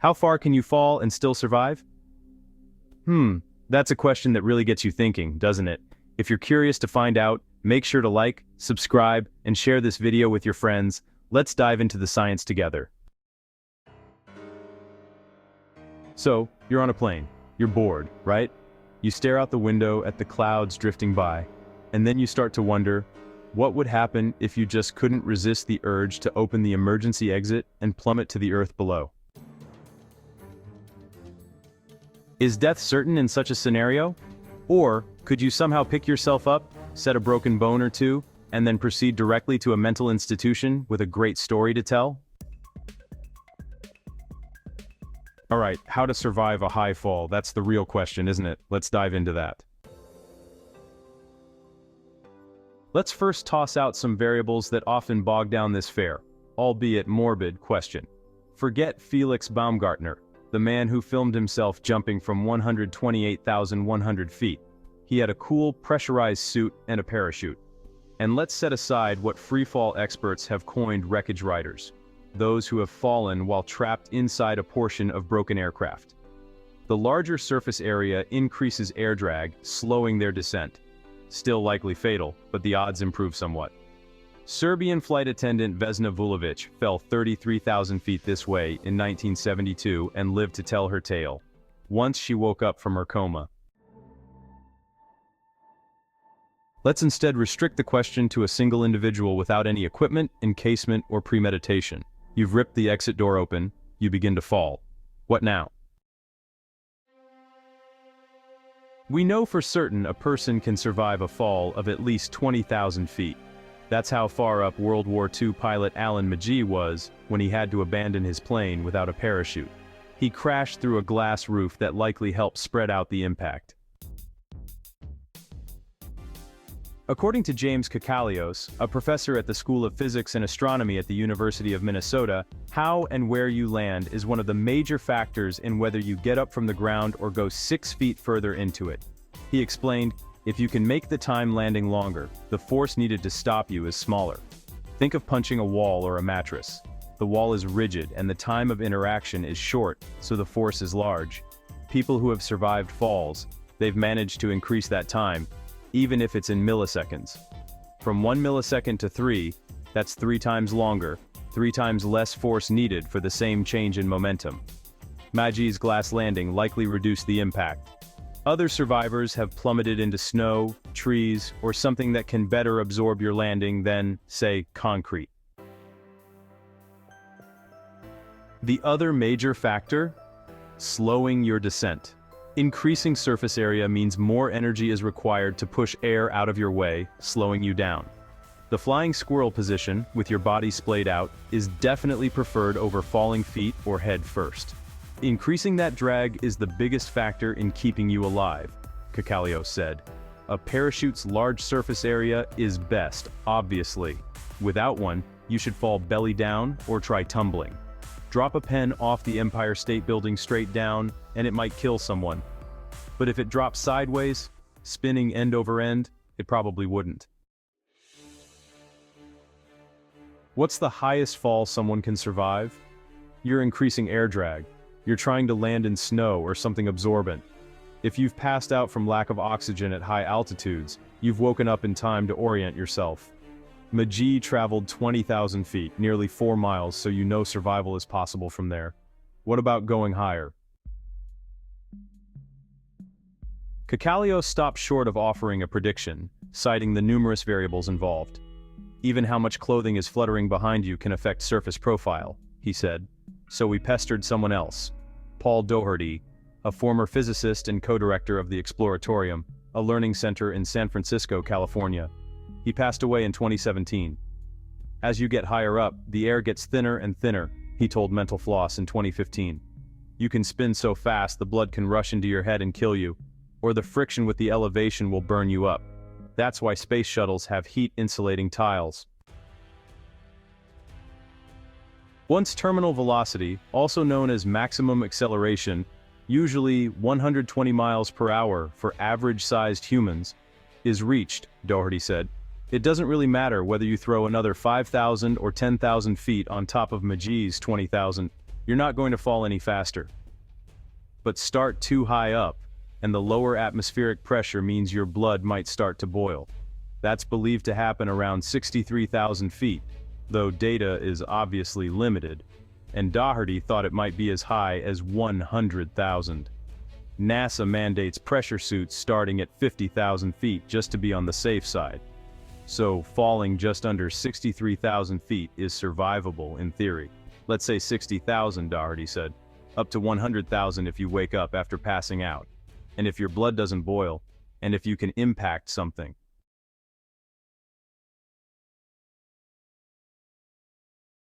How far can you fall and still survive? That's a question that really gets you thinking, doesn't it? If you're curious to find out, make sure to like, subscribe, and share this video with your friends. Let's dive into the science together. So, you're on a plane. You're bored, right? You stare out the window at the clouds drifting by, and then you start to wonder, what would happen if you just couldn't resist the urge to open the emergency exit and plummet to the earth below? Is death certain in such a scenario? Or could you somehow pick yourself up, set a broken bone or two, and then proceed directly to a mental institution with a great story to tell? Alright, how to survive a high fall, that's the real question, isn't it? Let's dive into that. Let's first toss out some variables that often bog down this fair, albeit morbid, question. Forget Felix Baumgartner, the man who filmed himself jumping from 128,100 feet. He had a cool, pressurized suit and a parachute. And let's set aside what freefall experts have coined wreckage riders, those who have fallen while trapped inside a portion of broken aircraft. The larger surface area increases air drag, slowing their descent. Still likely fatal, but the odds improve somewhat. Serbian flight attendant Vesna Vulovic fell 33,000 feet this way in 1972 and lived to tell her tale. Once she woke up from her coma. Let's instead restrict the question to a single individual without any equipment, encasement, or premeditation. You've ripped the exit door open, you begin to fall. What now? We know for certain a person can survive a fall of at least 20,000 feet. That's how far up World War II pilot Alan McGee was when he had to abandon his plane without a parachute. He crashed through a glass roof that likely helped spread out the impact. According to James Kakalios, a professor at the School of Physics and Astronomy at the University of Minnesota, how and where you land is one of the major factors in whether you get up from the ground or go 6 feet further into it. He explained, if you can make the time landing longer, the force needed to stop you is smaller. Think of punching a wall or a mattress. The wall is rigid and the time of interaction is short, so the force is large. People who have survived falls, they've managed to increase that time, even if it's in milliseconds. From 1 millisecond to 3, that's 3 times longer, 3 times less force needed for the same change in momentum. McGee's glass landing likely reduced the impact. Other survivors have plummeted into snow, trees, or something that can better absorb your landing than, say, concrete. The other major factor? Slowing your descent. Increasing surface area means more energy is required to push air out of your way, slowing you down. The flying squirrel position, with your body splayed out, is definitely preferred over falling feet or head first. Increasing that drag is the biggest factor in keeping you alive, Kakalios said. A parachute's large surface area is best, obviously. Without one, you should fall belly down or try tumbling. Drop a pen off the Empire State Building straight down, and it might kill someone. But if it drops sideways, spinning end over end, it probably wouldn't. What's the highest fall someone can survive? You're increasing air drag. You're trying to land in snow or something absorbent. If you've passed out from lack of oxygen at high altitudes, you've woken up in time to orient yourself. McGee traveled 20,000 feet, nearly 4 miles, so you know survival is possible from there. What about going higher? Kakalios stopped short of offering a prediction, citing the numerous variables involved. Even how much clothing is fluttering behind you can affect surface profile, he said. So we pestered someone else. Paul Doherty, a former physicist and co-director of the Exploratorium, a learning center in San Francisco, California. He passed away in 2017. As you get higher up, the air gets thinner and thinner, he told Mental Floss in 2015. You can spin so fast the blood can rush into your head and kill you, or the friction with the elevation will burn you up. That's why space shuttles have heat-insulating tiles. Once terminal velocity, also known as maximum acceleration, usually 120 miles per hour for average-sized humans, is reached, Doherty said. It doesn't really matter whether you throw another 5,000 or 10,000 feet on top of McGee's 20,000. you're not going to fall any faster. But start too high up, and the lower atmospheric pressure means your blood might start to boil. That's believed to happen around 63,000 feet, though data is obviously limited, and Doherty thought it might be as high as 100,000. NASA mandates pressure suits starting at 50,000 feet just to be on the safe side. So falling just under 63,000 feet is survivable in theory. Let's say 60,000, Doherty said. Up to 100,000 if you wake up after passing out. And if your blood doesn't boil, and if you can impact something.